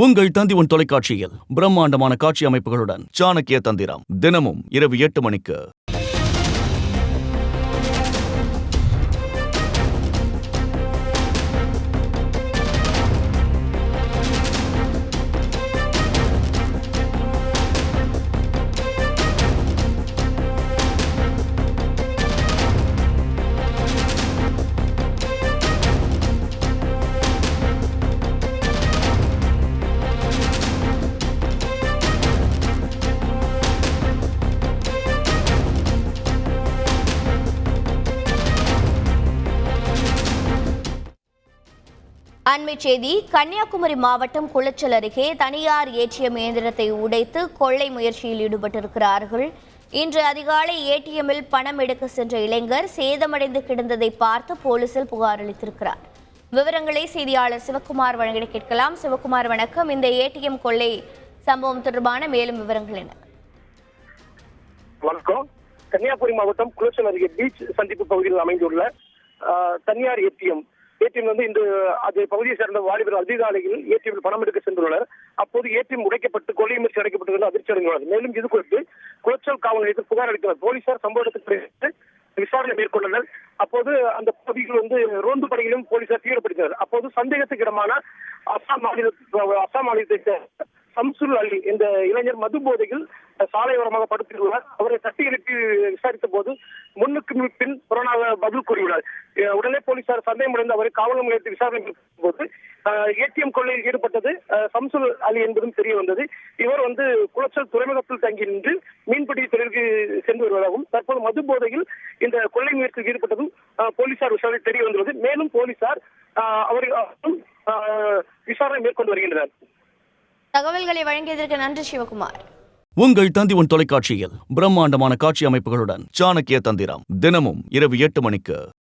உங்கள் தந்தி தொலைக்காட்சியில் பிரம்மாண்டமான காட்சி அமைப்புகளுடன் சாணக்கிய தந்திரம் தினமும் இரவு 8 மணிக்கு. அண்மைச் செய்தி: கன்னியாகுமரி மாவட்டம் குளச்சல் அருகே தனியார் ஏடிஎம் இயந்திரத்தை உடைத்து கொள்ளை முயற்சியில் ஈடுபட்டிருக்கிறார்கள். இன்று அதிகாலை ஏடிஎம்மில் பணம் எடுக்க சென்ற இளைஞர் சேதமடைந்து கிடந்ததை பார்த்து போலீசில் புகார் அளித்திருக்கிறார். விவரங்களை செய்தியாளர் சிவக்குமார் வழங்கிட கேட்கலாம். சிவக்குமார், வணக்கம். இந்த ஏடிஎம் கொள்ளை சம்பவம் தொடர்பான மேலும் விவரங்கள் என்ன? வணக்கம். கன்னியாகுமரி மாவட்டம் குளச்சல் அருகே பீச் சந்திப்பு பகுதியில் அமைந்துள்ள தனியார் ஏடிஎம் இந்த அது பகுதியை சேர்ந்த வாலிபர் அதிகாலையில் ஏடிஎம்மில் பணம் எடுக்க சென்றுள்ளனர். அப்போது ஏடிஎம் உடைக்கப்பட்டு கொள்ளை முயற்சி அடைக்கப்பட்டது அதிர்ச்சி அடைந்துள்ளனர். மேலும் இது குறித்து குளச்சல் காவல் நிலையத்தில் புகார் அளித்தனர். போலீசார் சம்பவத்துக்கு விசாரணை மேற்கொண்டனர். அப்போது அந்த பகுதியில் ரோந்து படையிலும் போலீசார் தீவிரப்படுத்தினர். அப்போது சந்தேகத்துக்கு இடமான அசாம் மாநிலத்தை சம்சுல் அலி என்ற இளைஞர் மது போதையில் சாலையோரமாக படுத்தியுள்ளார். அவரை தட்டி எழுப்பி விசாரித்த போது முன்னுக்கு பின் புறனாக பதில் கூறியுள்ளார். உடனே போலீசார் சந்தேகமடைந்து அவரை காவல் நிலையத்தில் விசாரணை போது ஏடிஎம் கொள்ளையில் ஈடுபட்டது சம்சுல் அலி என்பதும் தெரிய வந்தது. இவர் குளச்சல் துறைமுகத்தில் தங்கி நின்று மீன்பிடி தொழிலுக்கு சென்று வருவதாகவும் தற்போது மது போதையில் இந்த கொள்ளை முயற்சியில் ஈடுபட்டதும் போலீசார் விசாரணை தெரிய வந்துள்ளது. மேலும் போலீசார் அவர்கள் விசாரணை மேற்கொண்டு வருகின்றனர். தகவல்களை வழங்கியதற்கு நன்றி சிவகுமார். உங்கள் தந்தி தொலைக்காட்சியில் பிரம்மாண்டமான காட்சி அமைப்புகளுடன் சாணக்கிய தந்திரம் தினமும் இரவு 8 மணிக்கு.